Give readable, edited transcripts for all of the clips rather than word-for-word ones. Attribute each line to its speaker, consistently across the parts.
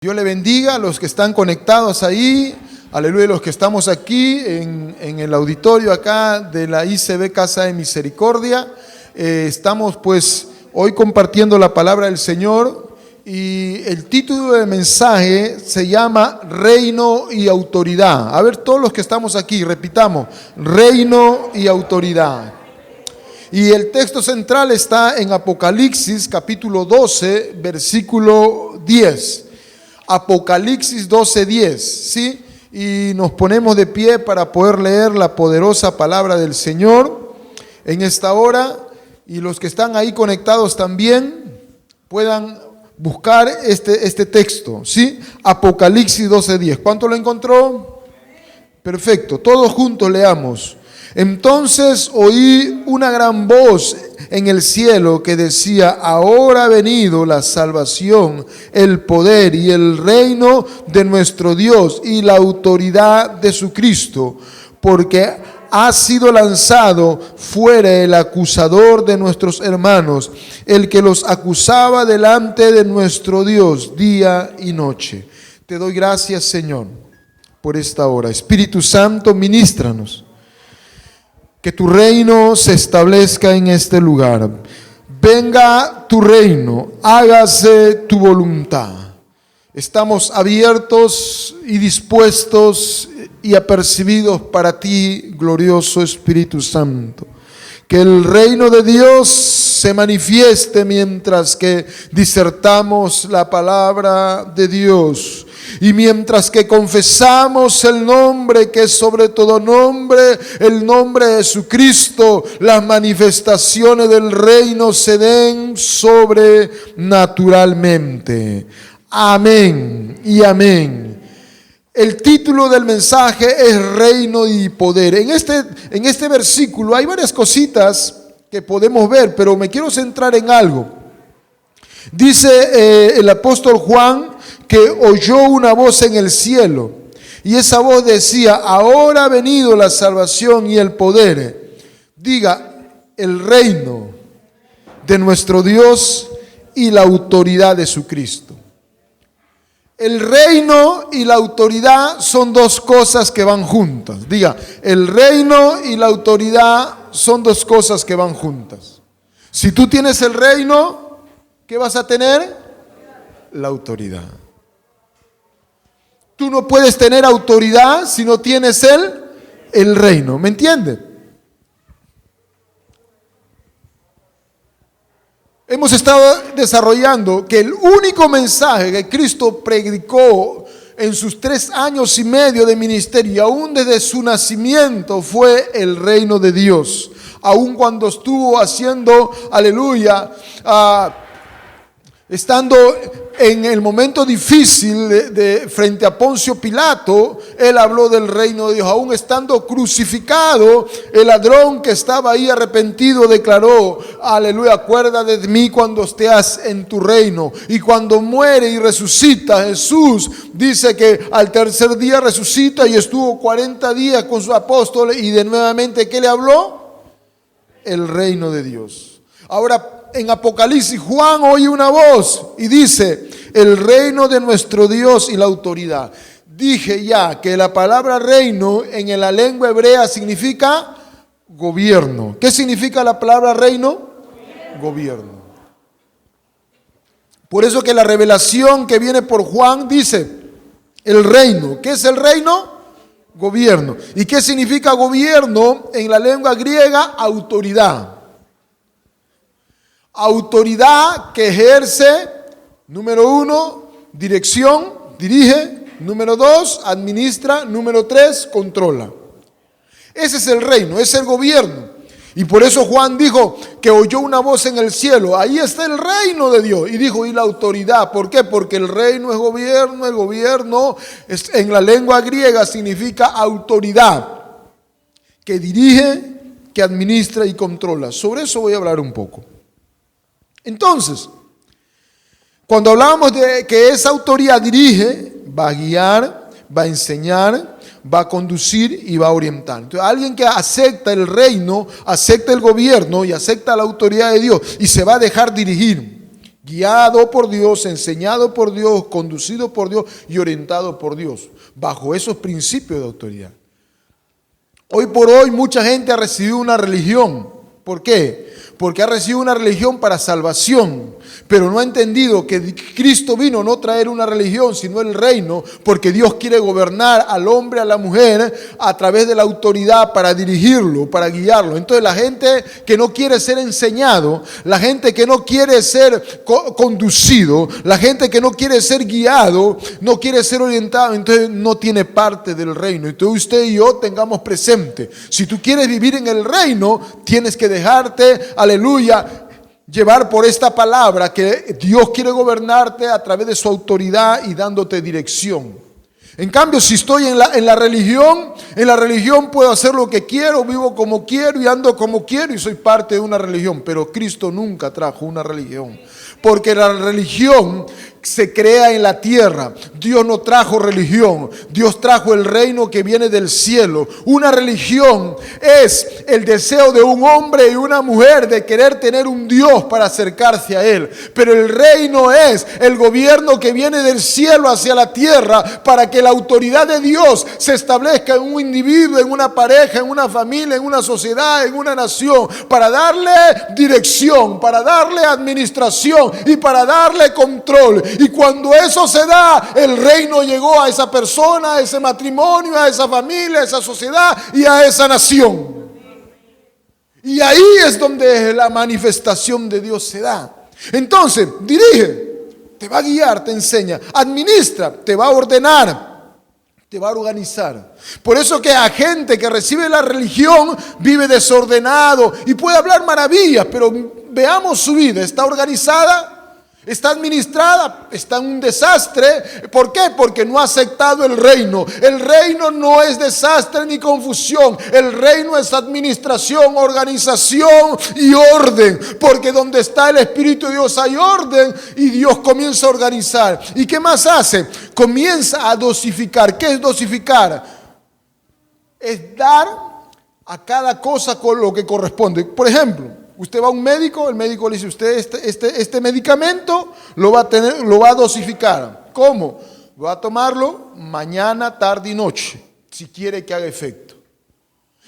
Speaker 1: Dios le bendiga a los que están conectados ahí, aleluya, los que estamos aquí en el auditorio acá de la ICB Casa de Misericordia. Estamos pues hoy compartiendo la palabra del Señor y el título del mensaje se llama Reino y Autoridad. A ver, todos los que estamos aquí, repitamos, Reino y Autoridad. Y el texto central está en Apocalipsis capítulo 12, versículo 10. Apocalipsis 12:10, ¿sí? Y nos ponemos de pie para poder leer la poderosa palabra del Señor en esta hora. Y los que están ahí conectados también puedan buscar este texto, ¿sí? Apocalipsis 12:10. ¿Cuánto lo encontró? Perfecto, todos juntos leamos. Entonces oí una gran voz en el cielo que decía: ahora ha venido la salvación, el poder y el reino de nuestro Dios y la autoridad de su Cristo, porque ha sido lanzado fuera el acusador de nuestros hermanos, el que los acusaba delante de nuestro Dios día y noche. Te doy gracias, Señor, por esta hora. Espíritu Santo, ministranos. Que tu reino se establezca en este lugar. Venga tu reino, hágase tu voluntad. Estamos abiertos y dispuestos y apercibidos para ti, glorioso Espíritu Santo. Que el reino de Dios se manifieste mientras que disertamos la palabra de Dios. Y mientras que confesamos el nombre que es sobre todo nombre, el nombre de Jesucristo, las manifestaciones del reino se den sobrenaturalmente. Amén y amén. El título del mensaje es Reino y Poder. En este versículo hay varias cositas que podemos ver, pero me quiero centrar en algo. Dice el apóstol Juan que oyó una voz en el cielo, y esa voz decía: ahora ha venido la salvación y el poder. Diga, el reino de nuestro Dios y la autoridad de su Cristo. El reino y la autoridad son dos cosas que van juntas. Diga, el reino y la autoridad son dos cosas que van juntas. Si tú tienes el reino, ¿qué vas a tener? La autoridad. Tú no puedes tener autoridad si no tienes el reino. ¿Me entiende? Hemos estado desarrollando que el único mensaje que Cristo predicó en sus 3 años y medio de ministerio, y aún desde su nacimiento, fue el reino de Dios. Aún cuando estuvo haciendo, aleluya, estando en el momento difícil de frente a Poncio Pilato, él habló del reino de Dios. Aún estando crucificado, el ladrón que estaba ahí arrepentido declaró: aleluya, acuérdate de mí cuando estés en tu reino. Y cuando muere y resucita, Jesús dice que al tercer día resucita y estuvo 40 días con sus apóstoles, y de nuevamente, ¿qué le habló? El reino de Dios. Ahora, en Apocalipsis, Juan oye una voz y dice: el reino de nuestro Dios y la autoridad. Dije ya que la palabra reino en la lengua hebrea significa gobierno. ¿Qué significa la palabra reino? Gobierno. Por eso que la revelación que viene por Juan dice: el reino. ¿Qué es el reino? Gobierno. ¿Y qué significa gobierno en la lengua griega? Autoridad. Autoridad que ejerce, número 1, dirección, dirige. Número 2, administra. Número 3, controla. Ese es el reino, es el gobierno. Y por eso Juan dijo que oyó una voz en el cielo. Ahí está el reino de Dios. Y dijo: y la autoridad. ¿Por qué? Porque el reino es gobierno. El gobierno en la lengua griega significa autoridad, que dirige, que administra y controla. Sobre eso voy a hablar un poco. Entonces, cuando hablamos de que esa autoridad dirige, va a guiar, va a enseñar, va a conducir y va a orientar. Entonces, alguien que acepta el reino, acepta el gobierno y acepta la autoridad de Dios y se va a dejar dirigir Guiado por Dios, enseñado por Dios, conducido por Dios y orientado por Dios, bajo esos principios de autoridad. Hoy por hoy mucha gente ha recibido una religión. ¿Por qué? Porque ha recibido una religión para salvación, pero no ha entendido que Cristo vino no traer una religión, sino el reino, porque Dios quiere gobernar al hombre, a la mujer, a través de la autoridad para dirigirlo, para guiarlo. Entonces la gente que no quiere ser enseñado, la gente que no quiere ser conducido, la gente que no quiere ser guiado, no quiere ser orientado, entonces no tiene parte del reino. Entonces usted y yo tengamos presente, si tú quieres vivir en el reino, tienes que dejarte, aleluya, llevar por esta palabra que Dios quiere gobernarte a través de su autoridad y dándote dirección. En cambio, si estoy en la religión puedo hacer lo que quiero, vivo como quiero y ando como quiero y soy parte de una religión. Pero Cristo nunca trajo una religión, porque la religión se crea en la tierra. Dios no trajo religión, Dios trajo el reino que viene del cielo. Una religión es el deseo de un hombre y una mujer de querer tener un Dios para acercarse a Él. Pero el reino es el gobierno que viene del cielo hacia la tierra para que la autoridad de Dios se establezca en un individuo, en una pareja, en una familia, en una sociedad, en una nación, para darle dirección, para darle administración y para darle control. Y cuando eso se da, el reino llegó a esa persona, a ese matrimonio, a esa familia, a esa sociedad y a esa nación. Y ahí es donde la manifestación de Dios se da. Entonces, dirige, te va a guiar, te enseña, administra, te va a ordenar, te va a organizar. Por eso que a gente que recibe la religión vive desordenado y puede hablar maravillas, pero veamos su vida, ¿está organizada? ¿Está administrada? Está en un desastre. ¿Por qué? Porque no ha aceptado el reino. El reino no es desastre ni confusión. El reino es administración, organización y orden. Porque donde está el Espíritu de Dios hay orden y Dios comienza a organizar. ¿Y qué más hace? Comienza a dosificar. ¿Qué es dosificar? Es dar a cada cosa con lo que corresponde. Por ejemplo, usted va a un médico, el médico le dice, usted este medicamento lo va a dosificar. ¿Cómo? Va a tomarlo mañana, tarde y noche, si quiere que haga efecto.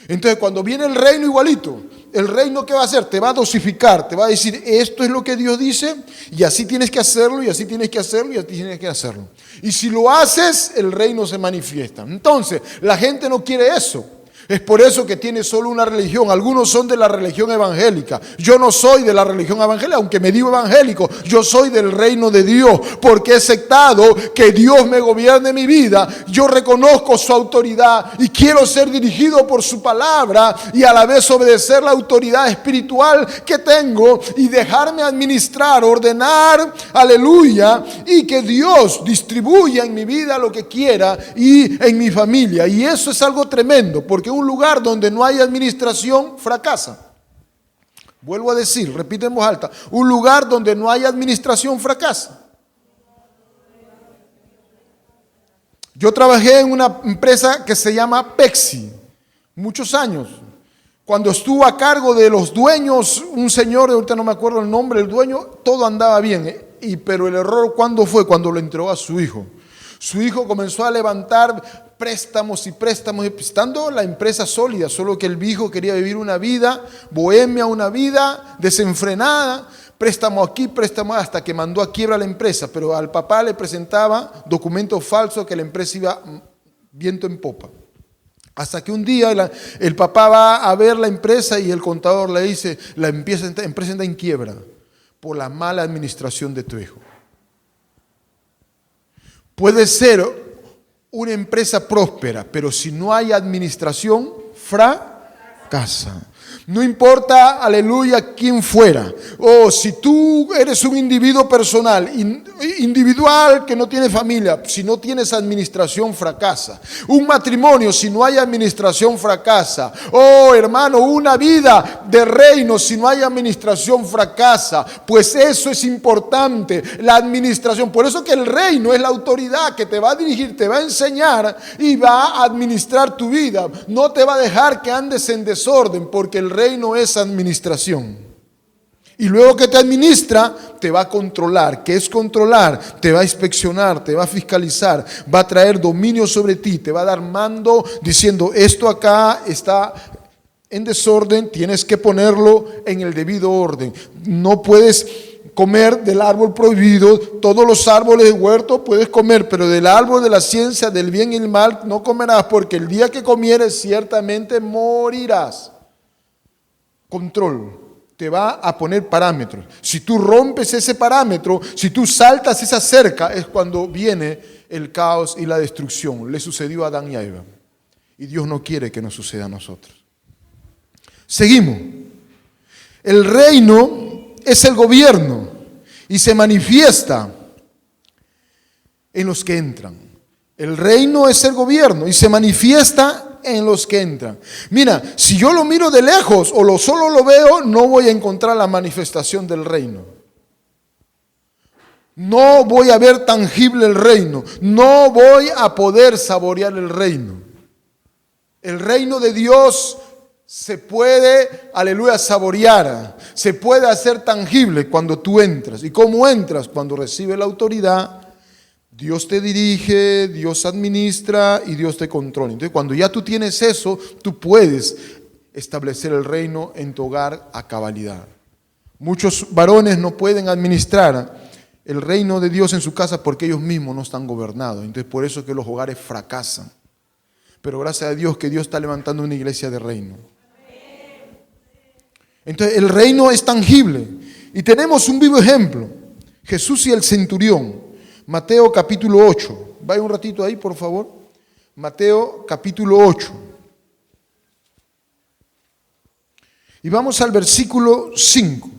Speaker 1: Entonces cuando viene el reino igualito, el reino ¿qué va a hacer? Te va a dosificar, te va a decir, esto es lo que Dios dice y así tienes que hacerlo y así tienes que hacerlo y así tienes que hacerlo. Y si lo haces, el reino se manifiesta. Entonces la gente no quiere eso. Es por eso que tiene solo una religión. Algunos son de la religión evangélica. Yo no soy de la religión evangélica, aunque me digo evangélico. Yo soy del reino de Dios, porque he aceptado que Dios me gobierne mi vida. Yo reconozco su autoridad y quiero ser dirigido por su palabra y a la vez obedecer la autoridad espiritual que tengo y dejarme administrar, ordenar, aleluya, y que Dios distribuya en mi vida lo que quiera y en mi familia. Y eso es algo tremendo, porque un lugar donde no hay administración fracasa. Vuelvo a decir, repite en voz alta, un lugar donde no hay administración fracasa. Yo trabajé en una empresa que se llama Pepsi, muchos años. Cuando estuvo a cargo de los dueños, un señor, ahorita no me acuerdo el nombre del dueño, todo andaba bien. Pero el error, ¿cuándo fue? Cuando lo entregó a su hijo. Su hijo comenzó a levantar préstamos y préstamos, estando la empresa sólida, solo que el hijo quería vivir una vida bohemia, una vida desenfrenada, préstamo aquí, préstamo hasta que mandó a quiebra la empresa, pero al papá le presentaba documentos falsos que la empresa iba viento en popa. Hasta que un día el papá va a ver la empresa y el contador le dice, la empresa está en quiebra por la mala administración de tu hijo. Puede ser una empresa próspera, pero si no hay administración, fracasa. No importa, aleluya, quién fuera. O si tú eres un individuo personal, individual que no tiene familia, si no tienes administración, fracasa. Un matrimonio, si no hay administración, fracasa. Oh, hermano, una vida de reino, si no hay administración, fracasa. Pues eso es importante, la administración. Por eso que el reino es la autoridad que te va a dirigir, te va a enseñar y va a administrar tu vida. No te va a dejar que andes en desorden, porque el reino es administración. Y luego que te administra, te va a controlar. ¿Qué es controlar? Te va a inspeccionar, te va a fiscalizar, va a traer dominio sobre ti, te va a dar mando diciendo, esto acá está en desorden, tienes que ponerlo en el debido orden. No puedes comer del árbol prohibido, todos los árboles de huerto puedes comer, pero del árbol de la ciencia del bien y el mal no comerás, porque el día que comieres ciertamente morirás. Control. Te va a poner parámetros. Si tú rompes ese parámetro, si tú saltas esa cerca, es cuando viene el caos y la destrucción. Le sucedió a Adán y a Eva. Y Dios no quiere que nos suceda a nosotros. Seguimos. El reino es el gobierno y se manifiesta en los que entran. El reino es el gobierno y se manifiesta en los que entran. Mira, si yo lo miro de lejos o solo lo veo, no voy a encontrar la manifestación del reino. No voy a ver tangible el reino. No voy a poder saborear el reino. El reino de Dios se puede, aleluya, saborear. Se puede hacer tangible cuando tú entras. ¿Y cómo entras? Cuando recibes la autoridad. Dios te dirige, Dios administra y Dios te controla. Entonces, cuando ya tú tienes eso, tú puedes establecer el reino en tu hogar a cabalidad. Muchos varones no pueden administrar el reino de Dios en su casa porque ellos mismos no están gobernados. Entonces, por eso es que los hogares fracasan. Pero gracias a Dios que Dios está levantando una iglesia de reino. Entonces, el reino es tangible. Y tenemos un vivo ejemplo. Jesús y el centurión. Mateo capítulo 8. Vaya un ratito ahí, por favor. Mateo capítulo 8. Y vamos al versículo 5.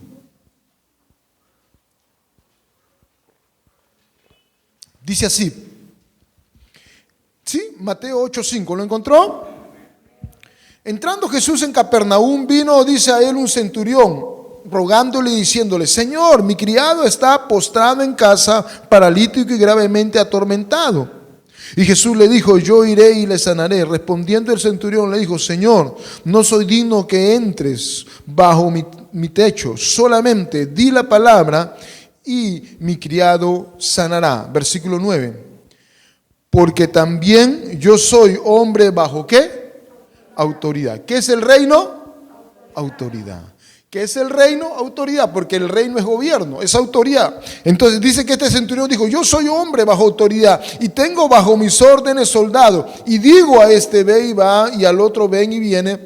Speaker 1: Dice así. ¿Sí? Mateo 8:5. ¿Lo encontró? Entrando Jesús en Capernaum, vino, dice a él un centurión, rogándole y diciéndole: Señor, mi criado está postrado en casa, paralítico y gravemente atormentado. Y Jesús le dijo: yo iré y le sanaré. Respondiendo el centurión le dijo: Señor, no soy digno que entres bajo mi techo, solamente di la palabra y mi criado sanará. Versículo 9. Porque también yo soy hombre bajo ¿qué? Autoridad. ¿Qué es el reino? Autoridad. ¿Qué es el reino? Autoridad, porque el reino es gobierno, es autoridad. Entonces dice que este centurión dijo: yo soy hombre bajo autoridad y tengo bajo mis órdenes soldados. Y digo a este: ve y va, y al otro: ven y viene.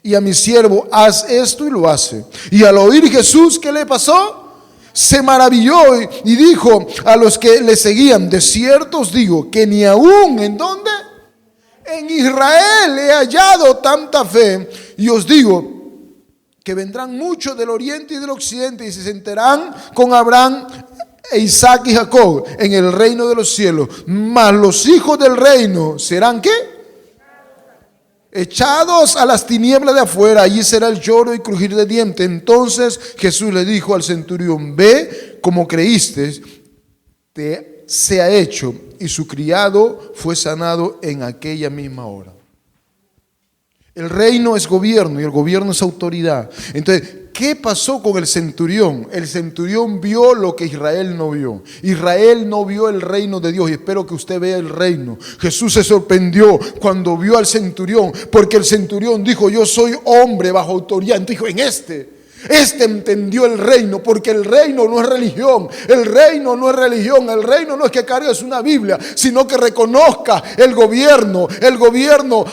Speaker 1: Y a mi siervo: haz esto, y lo hace. Y al oír Jesús, ¿qué le pasó? Se maravilló y dijo a los que le seguían: de cierto os digo que ni aún, ¿en dónde? En Israel he hallado tanta fe. Y os digo que vendrán muchos del oriente y del occidente y se sentarán con Abraham e Isaac y Jacob en el reino de los cielos. Mas los hijos del reino serán ¿qué? Echados a las tinieblas de afuera. Allí será el lloro y crujir de dientes. Entonces Jesús le dijo al centurión: ve como creíste, te sea hecho. Y su criado fue sanado en aquella misma hora. El reino es gobierno y el gobierno es autoridad. Entonces, ¿qué pasó con el centurión? El centurión vio lo que Israel no vio. Israel no vio el reino de Dios, y espero que usted vea el reino. Jesús se sorprendió cuando vio al centurión, porque el centurión dijo: yo soy hombre bajo autoridad. Entonces dijo: en este entendió el reino, porque el reino no es religión. El reino no es religión. El reino no es que cargues una Biblia, sino que reconozca el gobierno,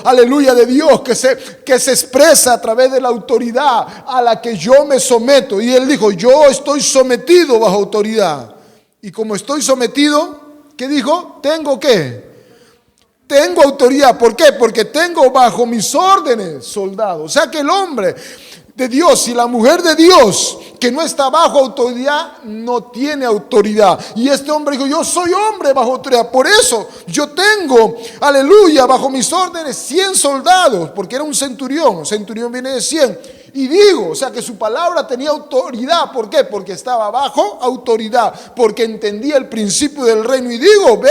Speaker 1: aleluya, de Dios, que se expresa a través de la autoridad a la que yo me someto. Y él dijo: yo estoy sometido bajo autoridad. Y como estoy sometido, ¿qué dijo? ¿Tengo qué? Tengo autoridad. ¿Por qué? Porque tengo bajo mis órdenes soldados. O sea que el hombre de Dios y la mujer de Dios que no está bajo autoridad no tiene autoridad. Y este hombre dijo: yo soy hombre bajo autoridad, por eso yo tengo, aleluya, bajo mis órdenes 100 soldados, porque era un centurión. Centurión viene de 100. Y digo, o sea que su palabra tenía autoridad. ¿Por qué? Porque estaba bajo autoridad, porque entendía el principio del reino. Y digo: ve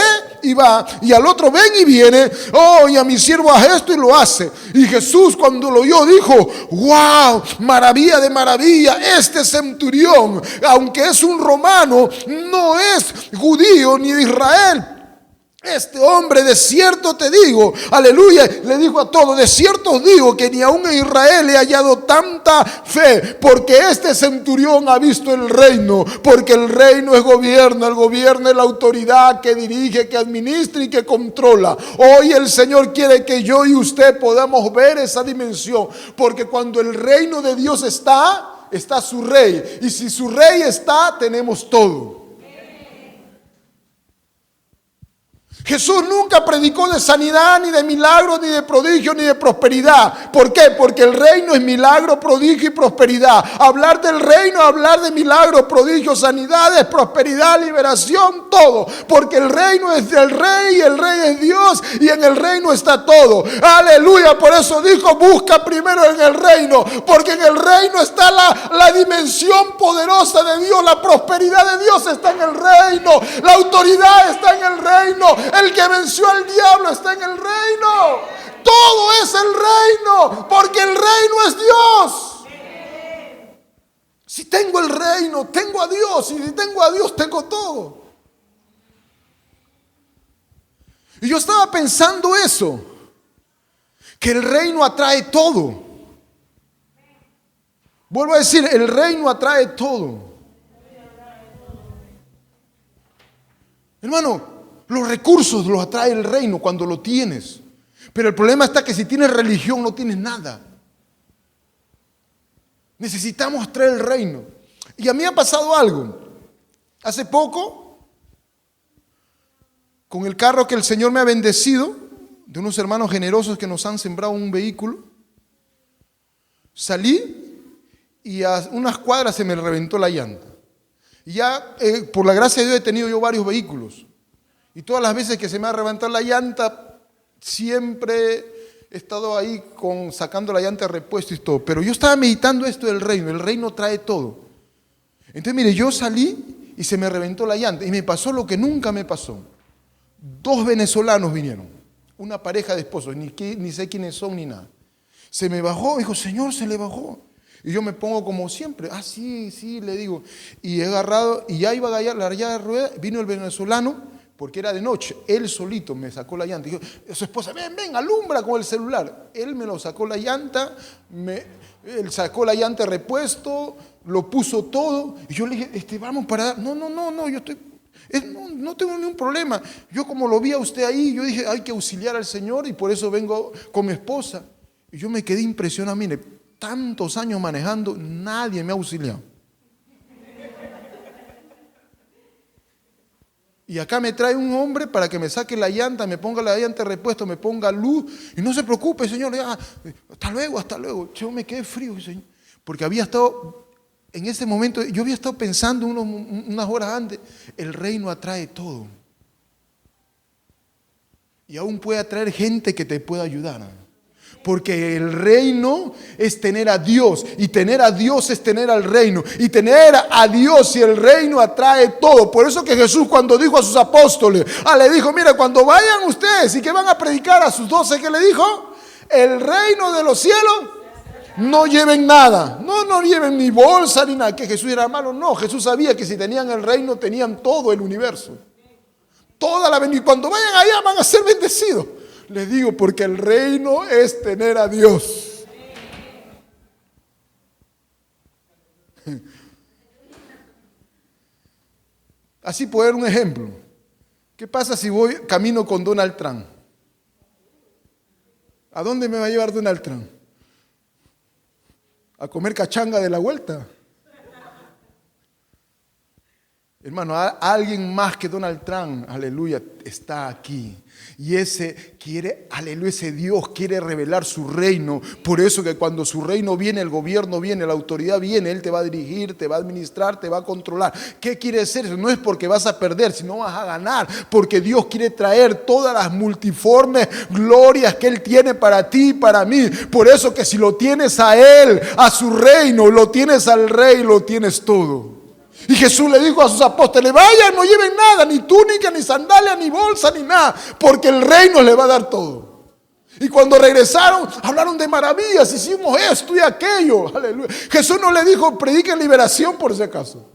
Speaker 1: y va, y al otro ven y viene, oh, y a mi siervo haz esto y lo hace. Y Jesús cuando lo oyó dijo, wow, maravilla de maravilla, este centurión, aunque es un romano, no es judío ni de Israel. Este hombre, de cierto te digo, aleluya, le dijo a todos, de cierto os digo que ni aún en Israel he hallado tanta fe, porque este centurión ha visto el reino, porque el reino es gobierno, el gobierno es la autoridad que dirige, que administra y que controla. Hoy el Señor quiere que yo y usted podamos ver esa dimensión, porque cuando el reino de Dios está su rey, y si su rey está, tenemos todo. Jesús nunca predicó de sanidad, ni de milagros, ni de prodigio, ni de prosperidad. ¿Por qué? Porque el reino es milagro, prodigio y prosperidad. Hablar del reino, hablar de milagros, prodigios, sanidades, prosperidad, liberación, todo. Porque el reino es del rey y el rey es Dios y en el reino está todo. Aleluya, por eso dijo, busca primero en el reino. Porque en el reino está la dimensión poderosa de Dios. La prosperidad de Dios está en el reino. La autoridad está en el reino. El que venció al diablo está en el reino. Todo es el reino, porque el reino es Dios. Si tengo el reino, tengo a Dios. Y si tengo a Dios, tengo todo. Y yo estaba pensando eso, que el reino atrae todo. Vuelvo a decir, el reino atrae todo. Hermano, los recursos los atrae el reino cuando lo tienes. Pero el problema está que si tienes religión no tienes nada. Necesitamos traer el reino. Y a mí ha pasado algo. Hace poco, con el carro que el Señor me ha bendecido, de unos hermanos generosos que nos han sembrado un vehículo, salí y a unas cuadras se me reventó la llanta. Y ya, por la gracia de Dios, he tenido yo varios vehículos. Y todas las veces que se me ha reventado la llanta, siempre he estado ahí sacando la llanta de repuesto y todo. Pero yo estaba meditando esto del reino. El reino trae todo. Entonces, mire, yo salí y se me reventó la llanta. Y me pasó lo que nunca me pasó. 2 venezolanos vinieron. Una pareja de esposos. Ni sé quiénes son ni nada. Se me bajó. Dijo, Señor, se le bajó. Y yo me pongo como siempre. Ah, sí, le digo. Y he agarrado. Y ya iba a la llave de rueda. Vino el venezolano. Porque era de noche, él solito me sacó la llanta. Dijo, su esposa, ven, alumbra con el celular. Él me lo sacó la llanta, él sacó la llanta de repuesto, lo puso todo. Y yo le dije, vamos para dar. No, yo no tengo ningún problema. Yo como lo vi a usted ahí, yo dije, hay que auxiliar al Señor y por eso vengo con mi esposa. Y yo me quedé impresionado, mire, tantos años manejando, nadie me ha auxiliado. Y acá me trae un hombre para que me saque la llanta, me ponga la llanta de repuesto, me ponga luz. Y no se preocupe, Señor. Hasta luego. Yo me quedé frío, Señor. Porque había estado, en ese momento, yo había estado pensando unas horas antes, el reino atrae todo. Y aún puede atraer gente que te pueda ayudar. Porque el reino es tener a Dios y tener a Dios es tener al reino y tener a Dios y el reino atrae todo. Por eso que Jesús cuando dijo a sus apóstoles, le dijo, mira, cuando vayan ustedes y que van a predicar a sus 12, ¿qué le dijo? El reino de los cielos, no lleven nada, no lleven ni bolsa ni nada, que Jesús era malo, no, Jesús sabía que si tenían el reino tenían todo el universo, toda la bendición, y cuando vayan allá van a ser bendecidos. Les digo, porque el reino es tener a Dios. Así puedo dar un ejemplo. ¿Qué pasa si voy camino con Donald Trump? ¿A dónde me va a llevar Donald Trump? ¿A comer cachanga de la vuelta? Hermano, alguien más que Donald Trump, aleluya, está aquí. Y ese Dios quiere revelar su reino. Por eso que cuando su reino viene, el gobierno viene, la autoridad viene, Él te va a dirigir, te va a administrar, te va a controlar. ¿Qué quiere decir eso? No es porque vas a perder, sino vas a ganar. Porque Dios quiere traer todas las multiformes glorias que Él tiene para ti y para mí. Por eso que si lo tienes a Él, a su reino, lo tienes al Rey, lo tienes todo. Y Jesús le dijo a sus apóstoles: vayan, no lleven nada, ni túnica, ni sandalia, ni bolsa, ni nada, porque el reino le va a dar todo. Y cuando regresaron, hablaron de maravillas, hicimos esto y aquello. Aleluya. Jesús no le dijo: prediquen liberación por si acaso.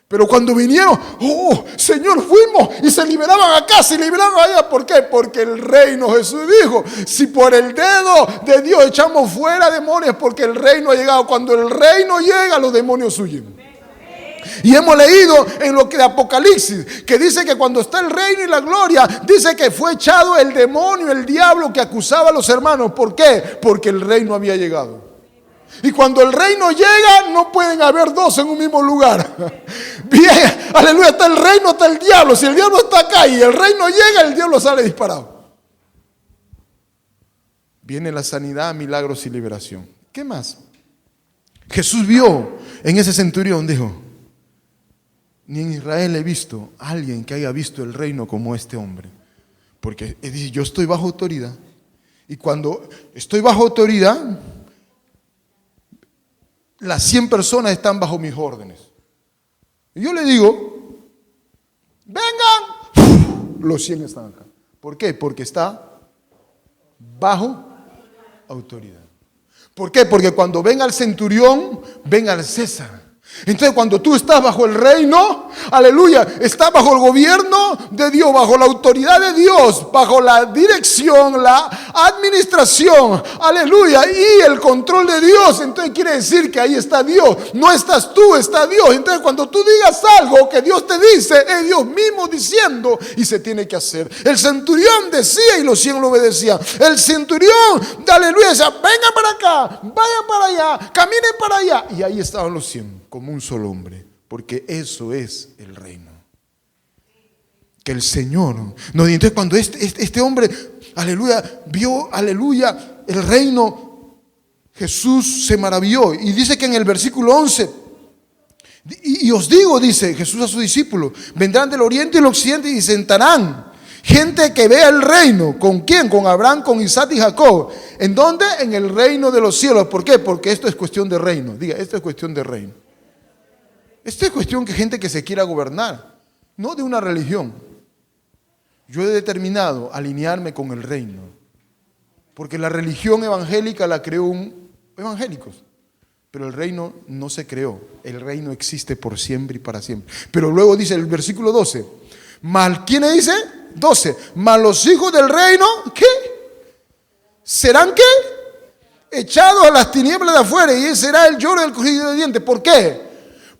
Speaker 1: Pero cuando vinieron, oh, Señor, fuimos y se liberaban acá, se liberaban allá. ¿Por qué? Porque el reino, Jesús dijo, si por el dedo de Dios echamos fuera demonios, porque el reino ha llegado. Cuando el reino llega, los demonios huyen. Y hemos leído en lo que de Apocalipsis, que dice que cuando está el reino y la gloria, dice que fue echado el demonio, el diablo que acusaba a los hermanos. ¿Por qué? Porque el reino había llegado. Y cuando el reino llega, no pueden haber dos en un mismo lugar. Bien, aleluya, está el reino, está el diablo. Si el diablo está acá y el reino llega, el diablo sale disparado. Viene la sanidad, milagros y liberación. ¿Qué más? Jesús vio en ese centurión, dijo: ni en Israel he visto a alguien que haya visto el reino como este hombre. Porque dice: yo estoy bajo autoridad. Y cuando estoy bajo autoridad, las 100 personas están bajo mis órdenes. Y yo le digo: vengan, los 100 están acá. ¿Por qué? Porque está bajo autoridad. ¿Por qué? Porque cuando venga el centurión, venga el César. Entonces cuando tú estás bajo el reino, aleluya, estás bajo el gobierno de Dios, bajo la autoridad de Dios, bajo la dirección, la administración, aleluya, y el control de Dios. Entonces quiere decir que ahí está Dios. No estás tú, está Dios. Entonces cuando tú digas algo que Dios te dice, es Dios mismo diciendo y se tiene que hacer. El centurión decía y los 100 lo obedecían. El centurión, aleluya, decía: vengan para acá, vayan para allá, caminen para allá. Y ahí estaban los 100. Como un solo hombre, porque eso es el reino. Que el Señor nos dice. Entonces cuando este hombre, aleluya, vio, aleluya, el reino, Jesús se maravilló. Y dice que en el versículo 11, y os digo, dice Jesús a sus discípulos, vendrán del oriente y del occidente y sentarán gente que vea el reino. ¿Con quién? Con Abraham, con Isaac y Jacob. ¿En dónde? En el reino de los cielos. ¿Por qué? Porque esto es cuestión de reino. Diga, esto es cuestión de reino. Esta es cuestión que gente que se quiera gobernar, no de una religión. Yo he determinado alinearme con el reino, porque la religión evangélica la creó evangélicos, pero el reino no se creó. El reino existe por siempre y para siempre. Pero luego dice el versículo 12, ¿quién dice? 12, mas los hijos del reino, ¿qué? ¿Serán qué? Echados a las tinieblas de afuera, y ese será el lloro y el crujido de dientes. ¿Por qué?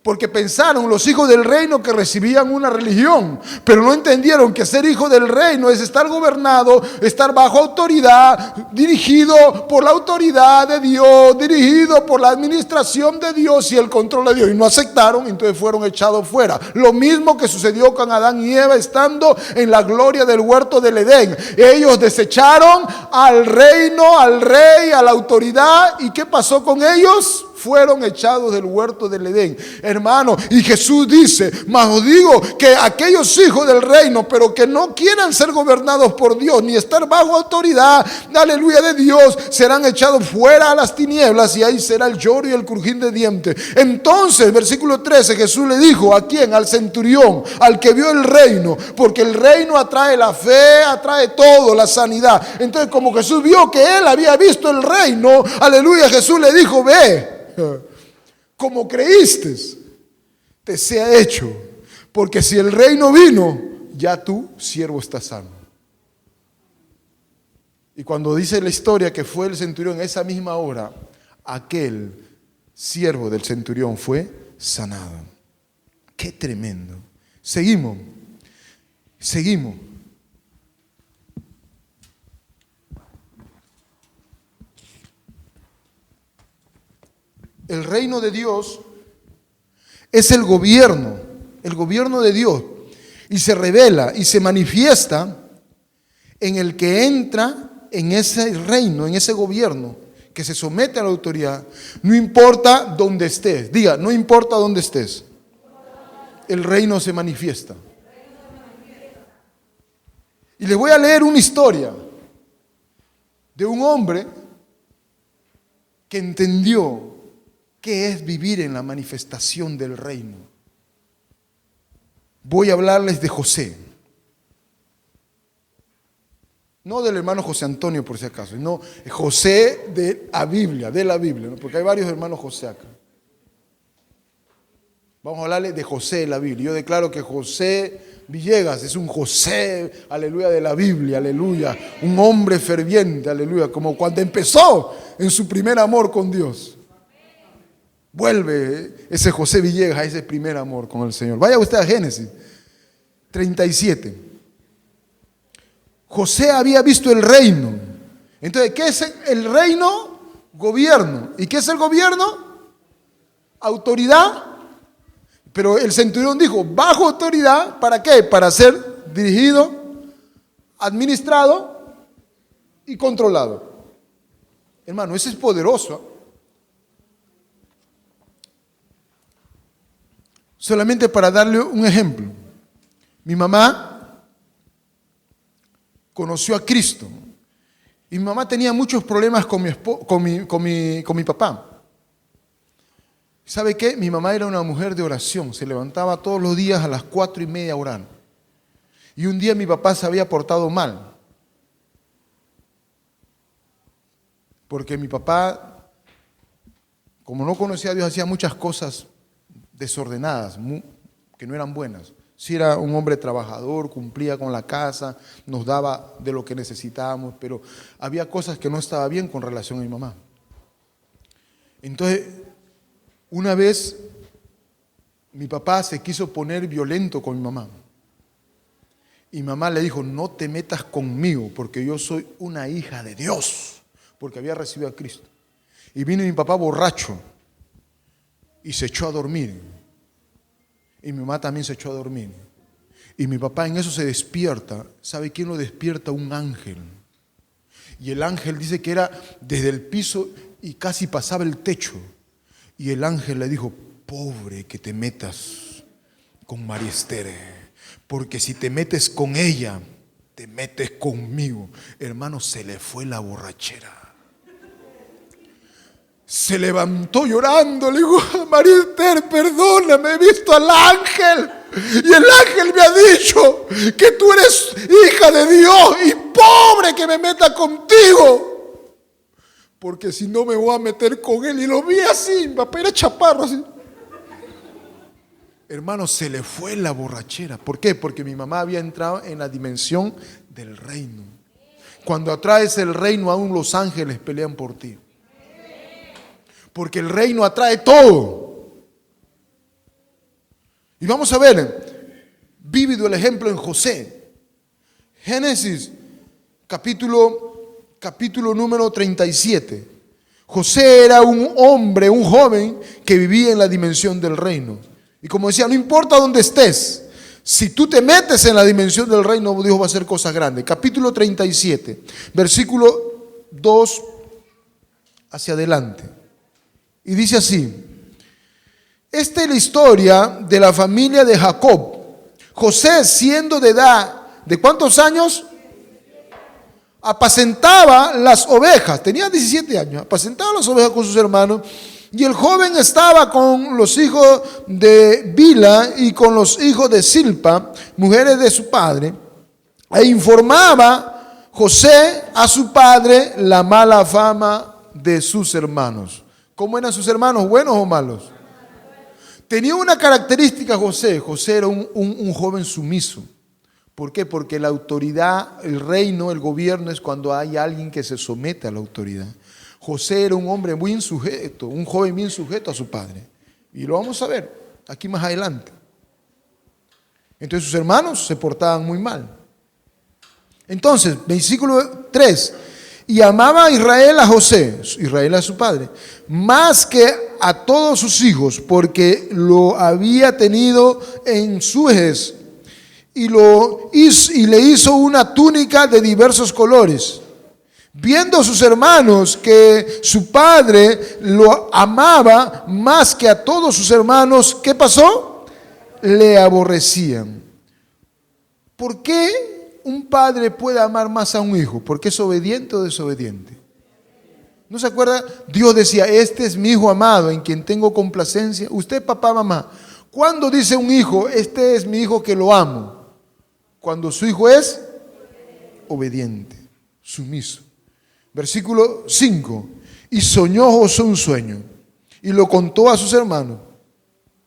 Speaker 1: Porque pensaron los hijos del reino que recibían una religión, pero no entendieron que ser hijo del reino es estar gobernado, estar bajo autoridad, dirigido por la autoridad de Dios, dirigido por la administración de Dios y el control de Dios. Y no aceptaron, entonces fueron echados fuera. Lo mismo que sucedió con Adán y Eva estando en la gloria del huerto del Edén. Ellos desecharon al reino, al rey, a la autoridad. ¿Y qué pasó con ellos? Fueron echados del huerto del Edén, hermano. Y Jesús dice: mas os digo que aquellos hijos del reino, pero que no quieran ser gobernados por Dios, ni estar bajo autoridad, aleluya, de Dios, serán echados fuera a las tinieblas, y ahí será el lloro y el crujir de dientes. Entonces, versículo 13, Jesús le dijo: ¿a quién? Al centurión, al que vio el reino, porque el reino atrae la fe, atrae todo, la sanidad. Entonces, como Jesús vio que él había visto el reino, aleluya, Jesús le dijo: ve, como creíste, te sea hecho, porque si el reino vino, ya tu siervo está sano. Y cuando dice la historia que fue el centurión, esa misma hora, aquel siervo del centurión fue sanado. Qué tremendo. Seguimos. El reino de Dios es el gobierno de Dios, y se revela y se manifiesta en el que entra en ese reino, en ese gobierno, que se somete a la autoridad, no importa dónde estés. Diga, no importa dónde estés, el reino se manifiesta. Y les voy a leer una historia de un hombre que entendió ¿Qué es vivir en la manifestación del reino? Voy a hablarles de José. No del hermano José Antonio, por si acaso, no, José de la Biblia, ¿no? Porque hay varios hermanos José acá. Vamos a hablarle de José de la Biblia. Yo declaro que José Villegas es un José, aleluya, de la Biblia, aleluya. Un hombre ferviente, aleluya, como cuando empezó en su primer amor con Dios. Vuelve ese José Villegas a ese primer amor con el Señor. Vaya usted a Génesis 37. José había visto el reino. Entonces, ¿qué es el reino? Gobierno. ¿Y qué es el gobierno? Autoridad. Pero el centurión dijo, bajo autoridad, ¿para qué? Para ser dirigido, administrado y controlado. Hermano, eso es poderoso. Solamente para darle un ejemplo. Mi mamá conoció a Cristo. Y mi mamá tenía muchos problemas con mi papá. ¿Sabe qué? Mi mamá era una mujer de oración. Se levantaba todos los días a las 4:30 a orar. Y un día mi papá se había portado mal. Porque mi papá, como no conocía a Dios, hacía muchas cosas desordenadas, que no eran buenas. Sí era un hombre trabajador, cumplía con la casa, nos daba de lo que necesitábamos, pero había cosas que no estaban bien con relación a mi mamá. Entonces, una vez mi papá se quiso poner violento con mi mamá. Y mi mamá le dijo, no te metas conmigo porque yo soy una hija de Dios, porque había recibido a Cristo. Y vino mi papá borracho y se echó a dormir. Y mi mamá también se echó a dormir. Y mi papá en eso se despierta. ¿Sabe quién lo despierta? Un ángel. Y el ángel dice que era desde el piso y casi pasaba el techo. Y el ángel le dijo, pobre que te metas con María Esther, porque si te metes con ella, te metes conmigo. Hermano, se le fue la borrachera. Se levantó llorando, le dijo, María Esther, perdóname, he visto al ángel. Y el ángel me ha dicho que tú eres hija de Dios y pobre que me meta contigo. Porque si no me voy a meter con él. Y lo vi así, mi papá era chaparro así. Hermano, se le fue la borrachera. ¿Por qué? Porque mi mamá había entrado en la dimensión del reino. Cuando atraes el reino, aún los ángeles pelean por ti. Porque el reino atrae todo. Y vamos a ver, vívido el ejemplo en José. Génesis, capítulo número 37. José era un hombre, un joven que vivía en la dimensión del reino. Y como decía, no importa dónde estés, si tú te metes en la dimensión del reino, Dios va a hacer cosas grandes. Capítulo 37, versículo 2 hacia adelante. Y dice así, esta es la historia de la familia de Jacob. José, siendo de edad, ¿de cuántos años? Apacentaba las ovejas, tenía 17 años, apacentaba las ovejas con sus hermanos. Y el joven estaba con los hijos de Bila y con los hijos de Silpa, mujeres de su padre, e informaba José a su padre la mala fama de sus hermanos. ¿Cómo eran sus hermanos? ¿Buenos o malos? Tenía una característica José. José era un joven sumiso. ¿Por qué? Porque la autoridad, el reino, el gobierno es cuando hay alguien que se somete a la autoridad. José era un hombre muy insujeto, un joven bien sujeto a su padre. Y lo vamos a ver aquí más adelante. Entonces sus hermanos se portaban muy mal. Entonces, versículo 3. Y amaba a Israel a José, Israel a su padre, más que a todos sus hijos, porque lo había tenido en su vejez. Y le hizo una túnica de diversos colores. Viendo a sus hermanos que su padre lo amaba más que a todos sus hermanos, ¿qué pasó? Le aborrecían. ¿Por qué un padre puede amar más a un hijo? ¿Porque es obediente o desobediente? ¿No se acuerda? Dios decía, este es mi hijo amado en quien tengo complacencia. Usted, papá, mamá, ¿cuándo dice un hijo, este es mi hijo que lo amo? Cuando su hijo es obediente, sumiso. Versículo 5. Y soñó José un sueño y lo contó a sus hermanos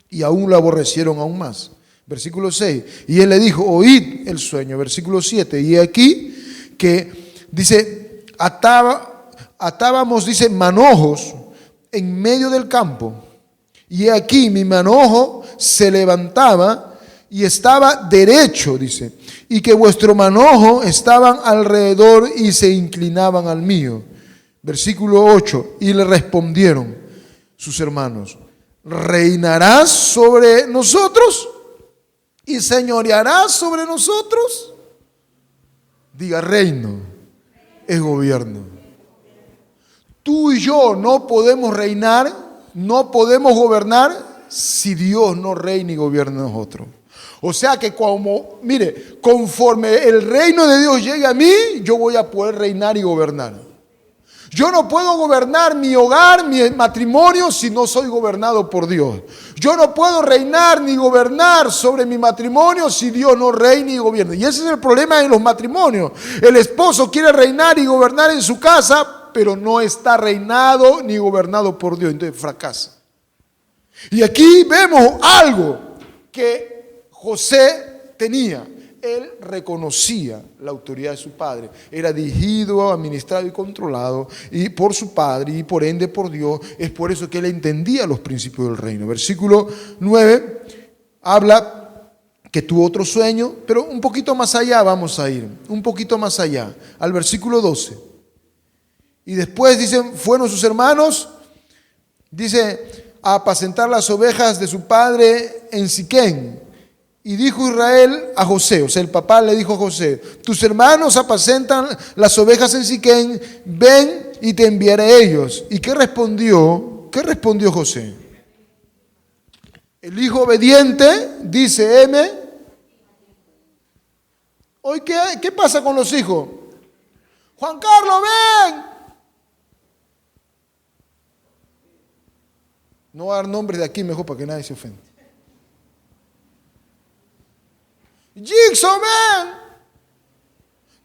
Speaker 1: y aún lo aborrecieron aún más. Versículo 6. Y él le dijo, oíd el sueño. Versículo 7. Y aquí que dice, atábamos, dice, manojos en medio del campo. Y aquí mi manojo se levantaba y estaba derecho, dice, y que vuestro manojo estaban alrededor y se inclinaban al mío. Versículo 8, y le respondieron sus hermanos, ¿reinarás sobre nosotros y señorearás sobre nosotros? Diga, reino es gobierno. Tú y yo no podemos reinar, no podemos gobernar si Dios no reina y gobierna en nosotros. O sea que conforme el reino de Dios llegue a mí, yo voy a poder reinar y gobernar. Yo no puedo gobernar mi hogar, mi matrimonio, si no soy gobernado por Dios. Yo no puedo reinar ni gobernar sobre mi matrimonio si Dios no reina y gobierna. Y ese es el problema en los matrimonios. El esposo quiere reinar y gobernar en su casa, pero no está reinado ni gobernado por Dios. Entonces fracasa. Y aquí vemos algo que José tenía. Él reconocía la autoridad de su padre. Era dirigido, administrado y controlado y por su padre y por ende por Dios. Es por eso que él entendía los principios del reino. Versículo 9 habla que tuvo otro sueño, pero un poquito más allá vamos a ir. Un poquito más allá, al versículo 12. Y después dicen, fueron sus hermanos, dice, a apacentar las ovejas de su padre en Siquén. Y dijo Israel a José, o sea, el papá le dijo a José, tus hermanos apacentan las ovejas en Siquén, ven y te enviaré a ellos. ¿Y qué respondió? ¿Qué respondió José? El hijo obediente dice, M. Hoy, ¿qué pasa con los hijos? Juan Carlos, ven. No voy a dar nombres de aquí mejor para que nadie se ofenda. Jigsaw, ven.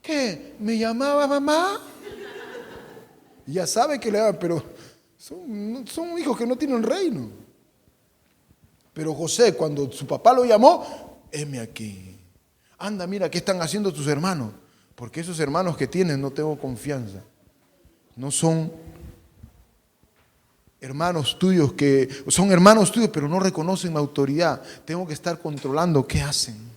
Speaker 1: ¿Qué? ¿Me llamaba mamá? Ya sabe que le da, pero son hijos que no tienen reino. Pero José, cuando su papá lo llamó, heme aquí. Anda, mira, ¿qué están haciendo tus hermanos? Porque esos hermanos que tienes no tengo confianza. No son hermanos tuyos son hermanos tuyos, pero no reconocen mi autoridad. Tengo que estar controlando qué hacen.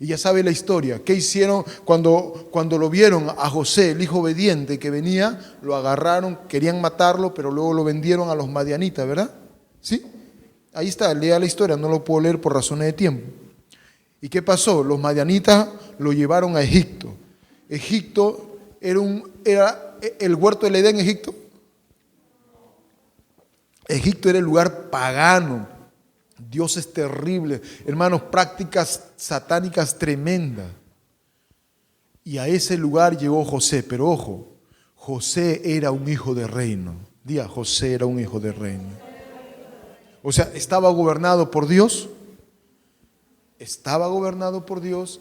Speaker 1: Y ya sabe la historia. ¿Qué hicieron cuando lo vieron a José, el hijo obediente que venía? Lo agarraron, querían matarlo, pero luego lo vendieron a los madianitas, ¿verdad? ¿Sí? Ahí está, lea la historia, no lo puedo leer por razones de tiempo. ¿Y qué pasó? Los madianitas lo llevaron a Egipto. Egipto era el huerto del Edén, Egipto. Egipto era el lugar pagano. Dioses terribles, hermanos, prácticas satánicas tremendas. Y a ese lugar llegó José, pero ojo, José era un hijo de reino. Diga, José era un hijo de reino. O sea, estaba gobernado por Dios. Estaba gobernado por Dios.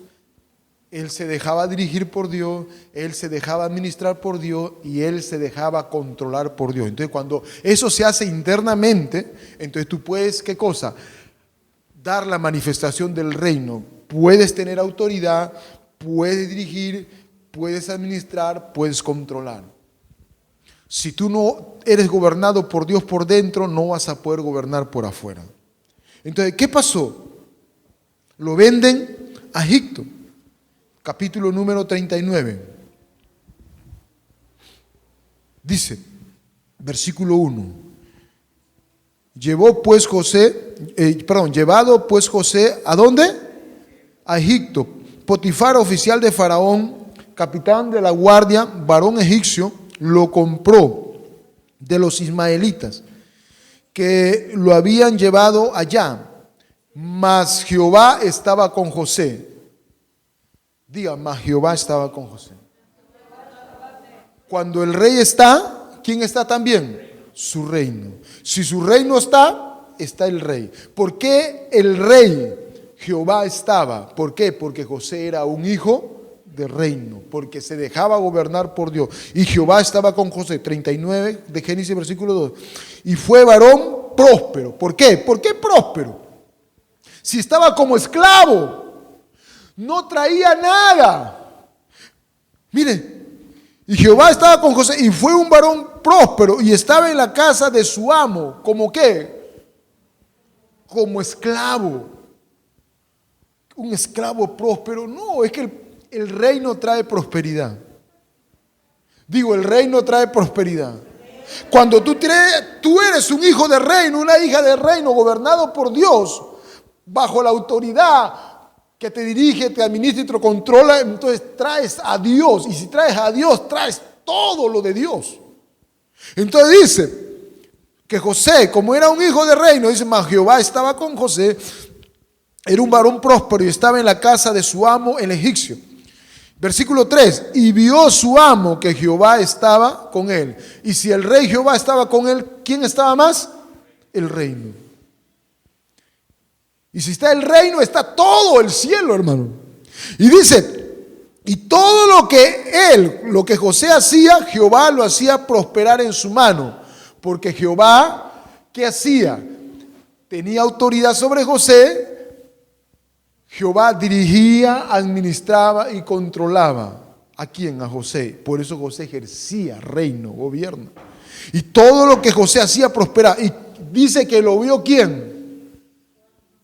Speaker 1: Él se dejaba dirigir por Dios, él se dejaba administrar por Dios y él se dejaba controlar por Dios. Entonces, cuando eso se hace internamente, entonces tú puedes, ¿qué cosa? Dar la manifestación del reino. Puedes tener autoridad, puedes dirigir, puedes administrar, puedes controlar. Si tú no eres gobernado por Dios por dentro, no vas a poder gobernar por afuera. Entonces, ¿qué pasó? Lo venden a Egipto. Capítulo número 39. Dice, versículo 1. Llevado pues José, ¿a dónde? A Egipto. Potifar, oficial de Faraón, capitán de la guardia, varón egipcio, lo compró de los ismaelitas, que lo habían llevado allá. Mas Jehová estaba con José. Diga, mas Jehová estaba con José. Cuando el rey está, ¿quién está también? Su reino. Si su reino está, está el rey. ¿Por qué el rey Jehová estaba? ¿Por qué? Porque José era un hijo de reino, porque se dejaba gobernar por Dios. Y Jehová estaba con José, 39 de Génesis, versículo 2. Y fue varón próspero. ¿Por qué? ¿Por qué próspero? Si estaba como esclavo, no traía nada. Miren, y Jehová estaba con José y fue un varón próspero y estaba en la casa de su amo. ¿Como qué? Como esclavo. Un esclavo próspero. No, es que el reino trae prosperidad. Digo, el reino trae prosperidad. Cuando tú eres un hijo de reino, una hija de reino, gobernado por Dios, bajo la autoridad que te dirige, te administra y te controla, entonces traes a Dios. Y si traes a Dios, traes todo lo de Dios. Entonces dice que José, como era un hijo de reino, dice, mas Jehová estaba con José, era un varón próspero y estaba en la casa de su amo, el egipcio. Versículo 3, y vio su amo que Jehová estaba con él. Y si el rey Jehová estaba con él, ¿quién estaba más? El reino. Y si está el reino, está todo el cielo, hermano. Y dice, y todo lo que José hacía, Jehová lo hacía prosperar en su mano. Porque Jehová, ¿qué hacía? Tenía autoridad sobre José. Jehová dirigía, administraba y controlaba. ¿A quién? A José. Por eso José ejercía reino, gobierno. Y todo lo que José hacía prosperaba. Y dice que lo vio ¿quién?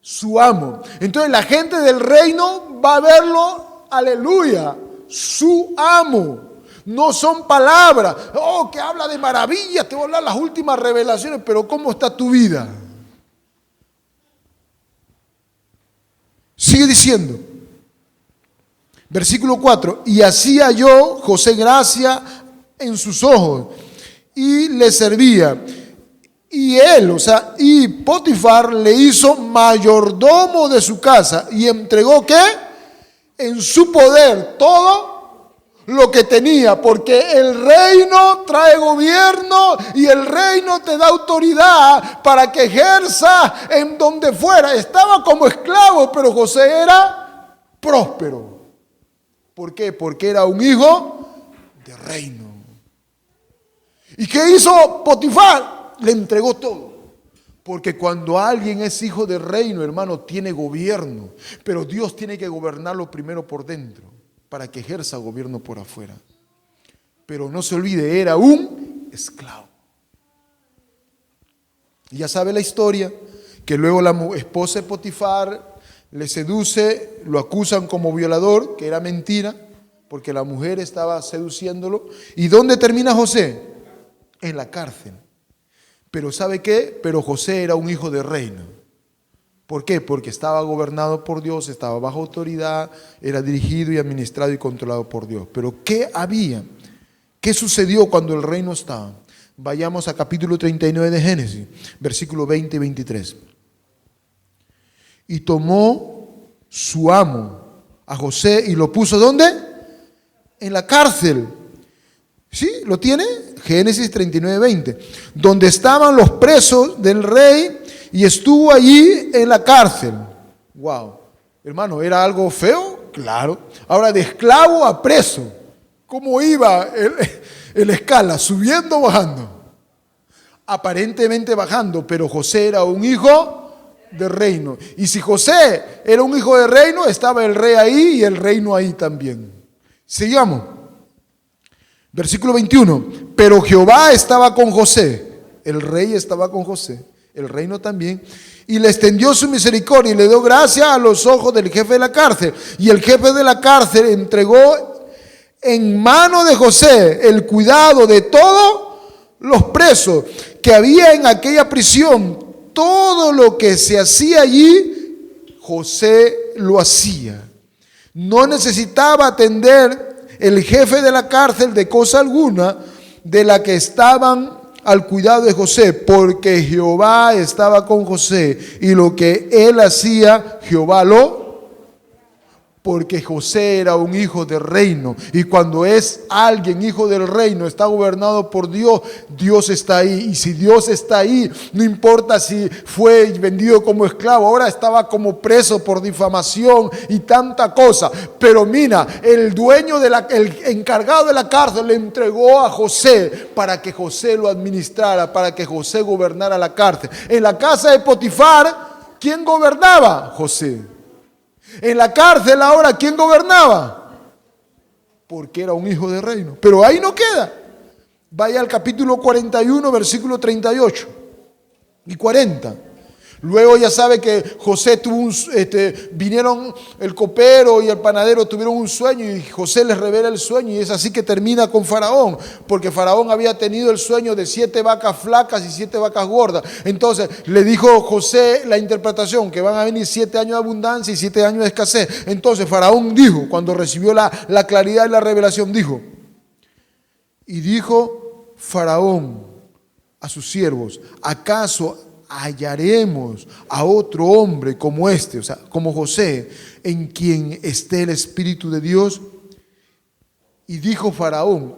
Speaker 1: Su amo. Entonces la gente del reino va a verlo, aleluya, su amo. No son palabras. Oh, que habla de maravillas, te voy a hablar las últimas revelaciones, pero ¿cómo está tu vida? Sigue diciendo, versículo 4, y hacía yo José gracia en sus ojos y le servía. Y él, y Potifar le hizo mayordomo de su casa y entregó ¿qué? En su poder todo lo que tenía, porque el reino trae gobierno y el reino te da autoridad para que ejerza en donde fuera. Estaba como esclavo, pero José era próspero. ¿Por qué? Porque era un hijo de reino. ¿Y qué hizo Potifar? Le entregó todo. Porque cuando alguien es hijo de reino, hermano, tiene gobierno, pero Dios tiene que gobernarlo primero por dentro, para que ejerza gobierno por afuera. Pero no se olvide, era un esclavo. Y ya sabe la historia, que luego la esposa de Potifar le seduce, lo acusan como violador, que era mentira, porque la mujer estaba seduciéndolo. ¿Y dónde termina José? En la cárcel. Pero ¿sabe qué? Pero José era un hijo de reino. ¿Por qué? Porque estaba gobernado por Dios, estaba bajo autoridad, era dirigido y administrado y controlado por Dios. Pero ¿qué había? ¿Qué sucedió cuando el reino estaba? Vayamos a capítulo 39 de Génesis, versículos 20 y 23. Y tomó su amo a José y lo puso ¿dónde? En la cárcel. ¿Sí? ¿Lo tiene? Génesis 39, 20. Donde estaban los presos del rey. Y estuvo allí en la cárcel. Wow. Hermano, ¿era algo feo? Claro. Ahora, de esclavo a preso. ¿Cómo iba el escala? ¿Subiendo o bajando? Aparentemente bajando, pero José era un hijo de reino. Y si José era un hijo de reino, estaba el rey ahí y el reino ahí también. Sigamos. Versículo 21. Pero Jehová estaba con José. El rey estaba con José. El reino también, y le extendió su misericordia y le dio gracia a los ojos del jefe de la cárcel. Y el jefe de la cárcel entregó en mano de José el cuidado de todos los presos que había en aquella prisión. Todo lo que se hacía allí, José lo hacía. No necesitaba atender el jefe de la cárcel de cosa alguna de la que estaban al cuidado de José, porque Jehová estaba con José y lo que él hacía, Jehová lo. porque José era un hijo del reino. Y cuando es alguien hijo del reino, está gobernado por Dios, Dios está ahí. Y si Dios está ahí, no importa si fue vendido como esclavo, ahora estaba como preso por difamación y tanta cosa. Pero mira, el dueño, el encargado de la cárcel le entregó a José para que José lo administrara, para que José gobernara la cárcel. En la casa de Potifar, ¿quién gobernaba? José. En la cárcel ahora, ¿quién gobernaba? Porque era un hijo de reino. Pero ahí no queda. Vaya al capítulo 41, versículo 38 y 40. Luego ya sabe que José tuvo vinieron el copero y el panadero, tuvieron un sueño y José les revela el sueño, y es así que termina con Faraón, porque Faraón había tenido el sueño de 7 vacas flacas y 7 vacas gordas. Entonces le dijo José la interpretación, que van a venir 7 años de abundancia y 7 años de escasez. Entonces Faraón dijo, cuando recibió la claridad y la revelación, dijo Faraón a sus siervos: ¿acaso hallaremos a otro hombre como este, o sea, como José, en quien esté el Espíritu de Dios? Y dijo Faraón,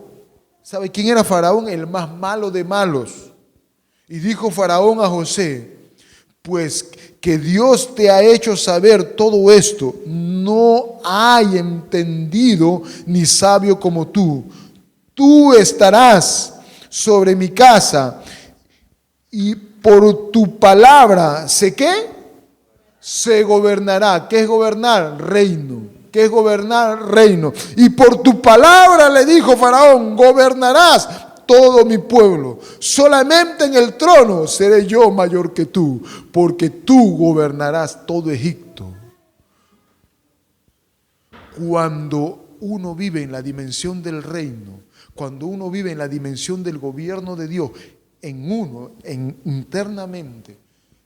Speaker 1: ¿sabe quién era Faraón? El más malo de malos. Y dijo Faraón a José: pues que Dios te ha hecho saber todo esto, no hay entendido ni sabio como tú. Tú estarás sobre mi casa, y por tu palabra, ¿sé qué? Se gobernará. ¿Qué es gobernar? Reino. ¿Qué es gobernar? Reino. Y por tu palabra, le dijo Faraón, gobernarás todo mi pueblo. Solamente en el trono seré yo mayor que tú, porque tú gobernarás todo Egipto. Cuando uno vive en la dimensión del reino, cuando uno vive en la dimensión del gobierno de Dios, internamente,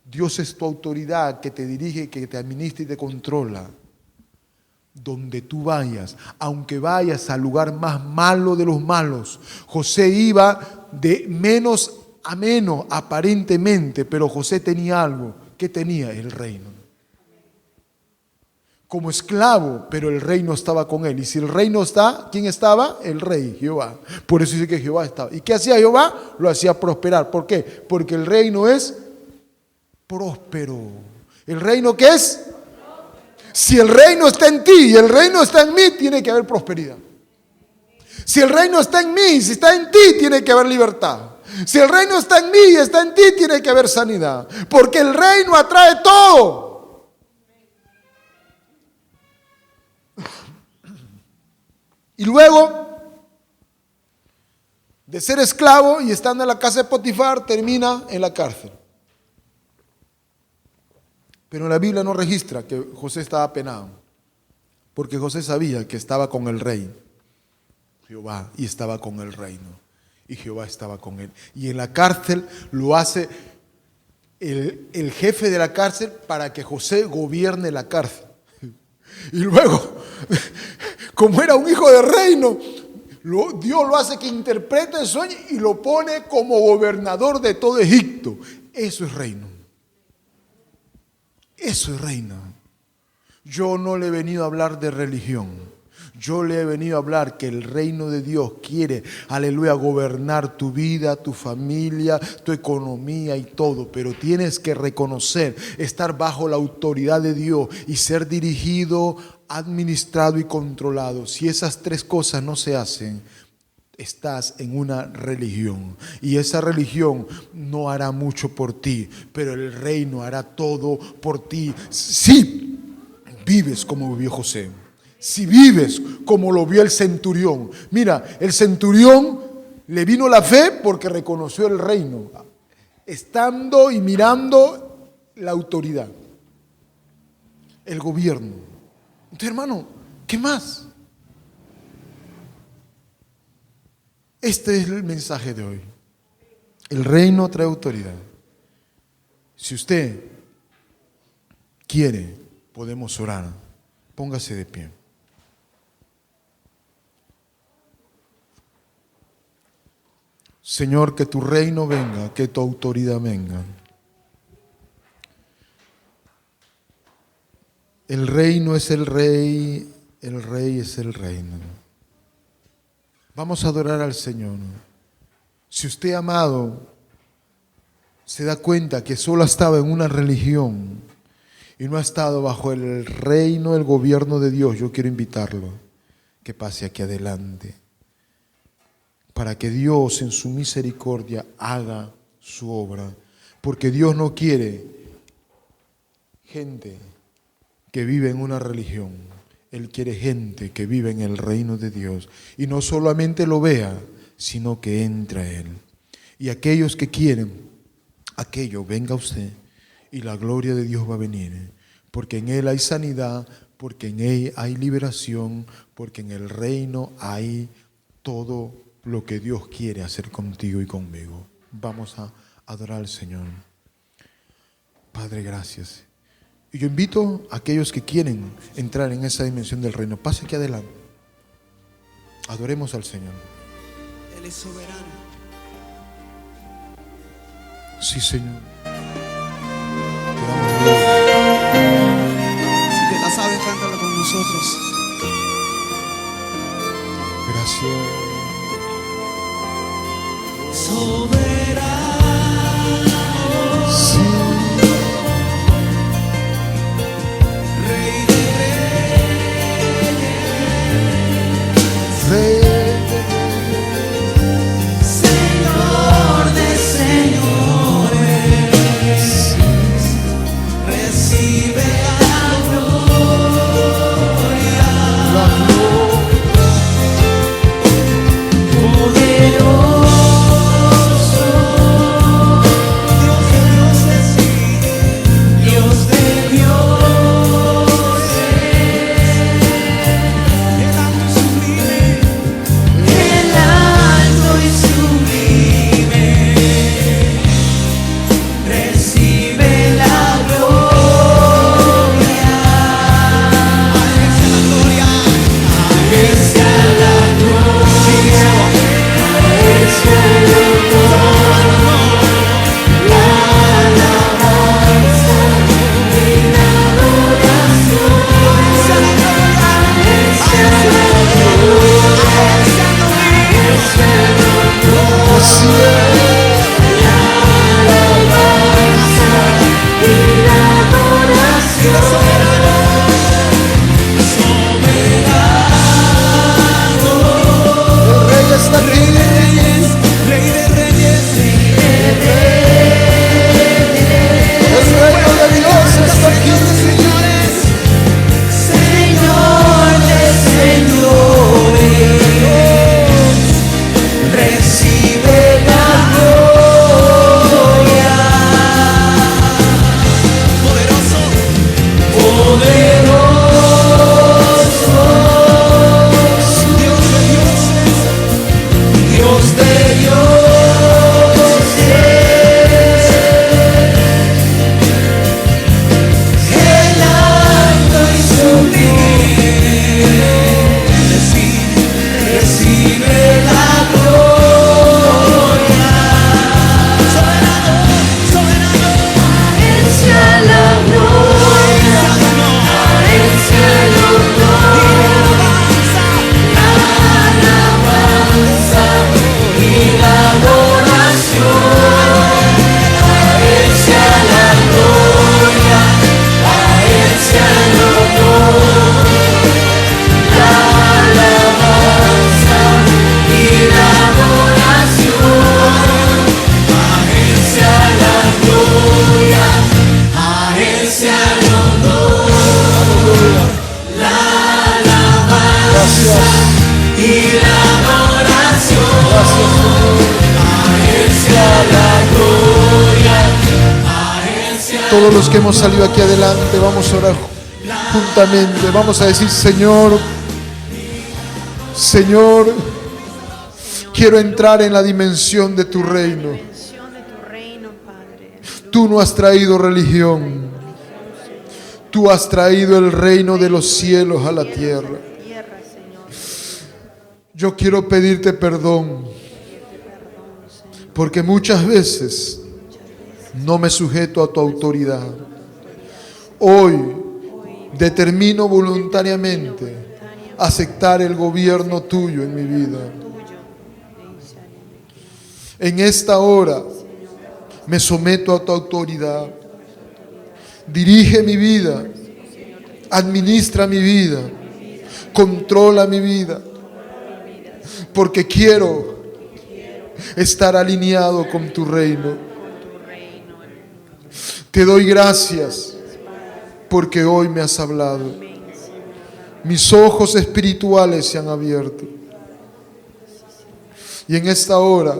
Speaker 1: Dios es tu autoridad que te dirige, que te administra y te controla. Donde tú vayas, aunque vayas al lugar más malo de los malos, José iba de menos a menos aparentemente, pero José tenía algo. ¿Qué tenía? El reino. Como esclavo, pero el reino estaba con él. Y si el reino está, ¿quién estaba? El rey, Jehová. Por eso dice que Jehová estaba. ¿Y qué hacía Jehová? Lo hacía prosperar. ¿Por qué? Porque el reino es próspero. ¿El reino qué es? Si el reino está en ti y el reino está en mí, tiene que haber prosperidad. Si el reino está en mí, si está en ti, tiene que haber libertad. Si el reino está en mí y está en ti, tiene que haber sanidad. Porque el reino atrae todo. Y luego de ser esclavo y estando en la casa de Potifar, termina en la cárcel. Pero la Biblia no registra que José estaba apenado, porque José sabía que estaba con el rey, Jehová, y estaba con el reino, y Jehová estaba con él. Y en la cárcel lo hace el jefe de la cárcel para que José gobierne la cárcel. Y luego, como era un hijo de reino, Dios lo hace que interprete el sueño y lo pone como gobernador de todo Egipto. Eso es reino. Eso es reino. Yo no le he venido a hablar de religión. Yo le he venido a hablar que el reino de Dios quiere, aleluya, gobernar tu vida, tu familia, tu economía y todo. Pero tienes que reconocer, estar bajo la autoridad de Dios y ser dirigido, administrado y controlado. Si esas 3 cosas no se hacen, estás en una religión, y esa religión no hará mucho por ti, pero el reino hará todo por ti si vives como vivió José, si vives como lo vio el centurión. Mira, el centurión le vino la fe porque reconoció el reino, estando y mirando la autoridad, el gobierno. Entonces, hermano, ¿qué más? Este es el mensaje de hoy. El reino trae autoridad. Si usted quiere, podemos orar. Póngase de pie. Señor, que tu reino venga, que tu autoridad venga. El reino es el rey es el reino. Vamos a adorar al Señor. Si usted, amado, se da cuenta que solo ha estado en una religión y no ha estado bajo el reino, el gobierno de Dios, yo quiero invitarlo que pase aquí adelante para que Dios en su misericordia haga su obra, porque Dios no quiere gente que vive en una religión. Él quiere gente que vive en el reino de Dios y no solamente lo vea, sino que entre a Él. Y aquellos que quieren aquello, venga usted y la gloria de Dios va a venir, porque en Él hay sanidad, porque en Él hay liberación, porque en el reino hay todo lo que Dios quiere hacer contigo y conmigo. Vamos a adorar al Señor. Padre, gracias. Y yo invito a aquellos que quieren entrar en esa dimensión del reino, pase aquí adelante. Adoremos al Señor.
Speaker 2: Él es soberano.
Speaker 1: Sí, Señor.
Speaker 2: Si te la sabes, cántala con nosotros.
Speaker 1: Gracias.
Speaker 2: Soberano.
Speaker 1: Sí.
Speaker 2: Rey de reyes.
Speaker 1: Rey.
Speaker 2: Señor de señores. Recibe la gloria.
Speaker 1: La gloria.
Speaker 2: Poderoso.
Speaker 1: Todos los que hemos salido aquí adelante, vamos a orar juntamente. Vamos a decir: Señor, Señor, quiero entrar en la dimensión de tu reino. Tú no has traído religión. Tú has traído el reino de los cielos a la tierra. Yo quiero pedirte perdón, porque muchas veces no me sujeto a tu autoridad. Hoy determino voluntariamente aceptar el gobierno tuyo en mi vida. En esta hora me someto a tu autoridad. Dirige mi vida, administra mi vida, controla mi vida, porque quiero estar alineado con tu reino. Te doy gracias porque hoy me has hablado. Mis ojos espirituales se han abierto. Y en esta hora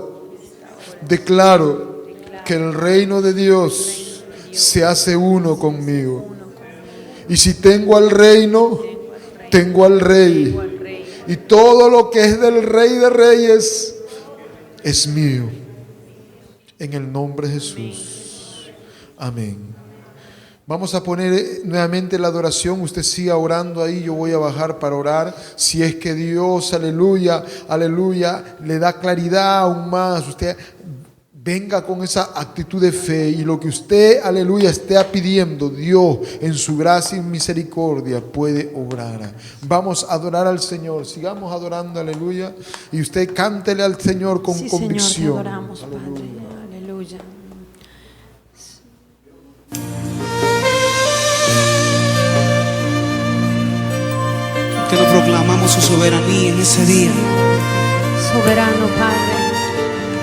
Speaker 1: declaro que el reino de Dios se hace uno conmigo. Y si tengo al reino, tengo al rey. Y todo lo que es del Rey de Reyes es mío. En el nombre de Jesús. Amén. Vamos a poner nuevamente la adoración. Usted siga orando ahí. Yo voy a bajar para orar. Si es que Dios, aleluya, aleluya, le da claridad aún más. Usted venga con esa actitud de fe. Y lo que usted, aleluya, esté pidiendo, Dios en su gracia y misericordia puede obrar. Vamos a adorar al Señor. Sigamos adorando, aleluya. Y usted cántele al Señor con convicción.
Speaker 3: Señor, te adoramos, Padre. Aleluya.
Speaker 4: Te lo proclamamos su soberanía en ese día.
Speaker 3: Soberano, Padre.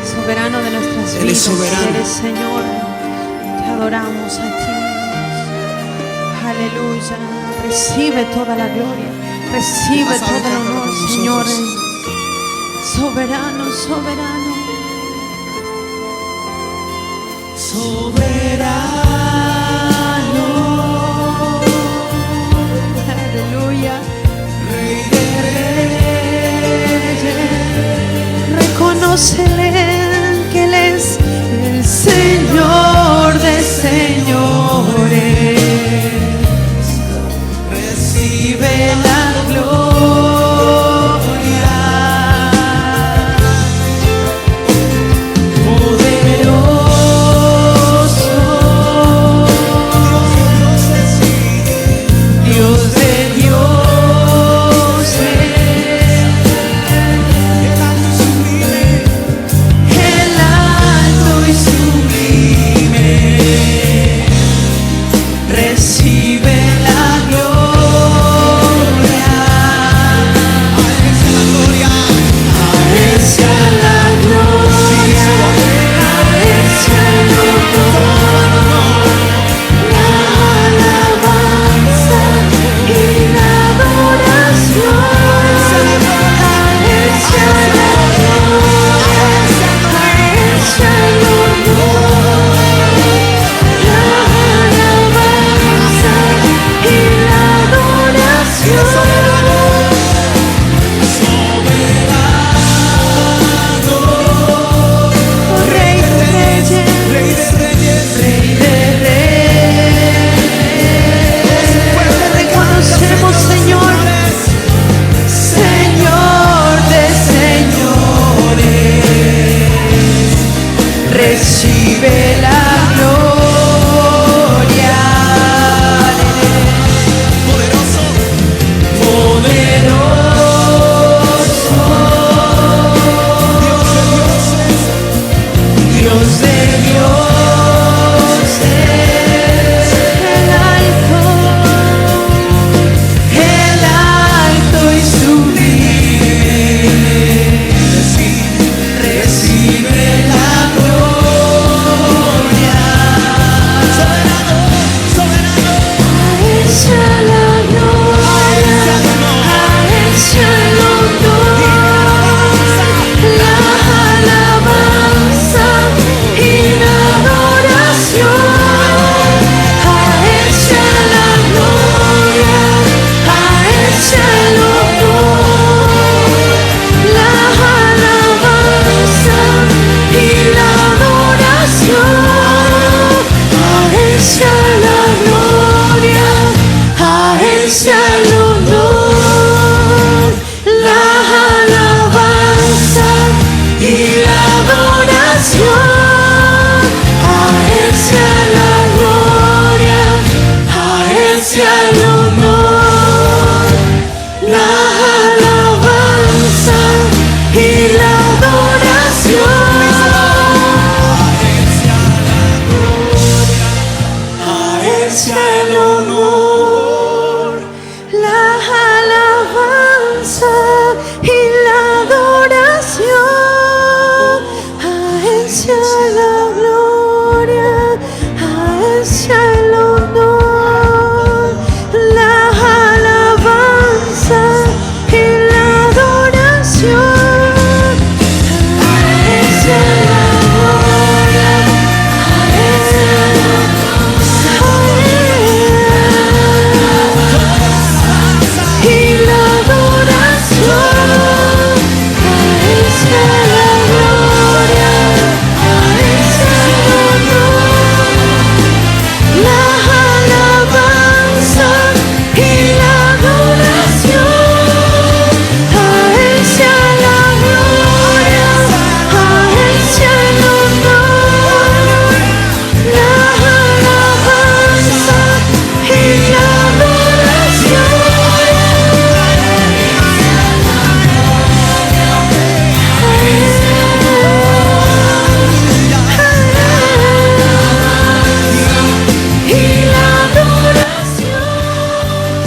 Speaker 3: Soberano de nuestras vidas.
Speaker 4: Él es soberano.
Speaker 3: Eres Señor. Te adoramos a ti. Aleluya. Recibe toda la gloria. Recibe todo el honor, Señor. Soberano, soberano.
Speaker 2: Soberano,
Speaker 3: Aleluya.
Speaker 2: Rey de Reyes,
Speaker 3: Reconoce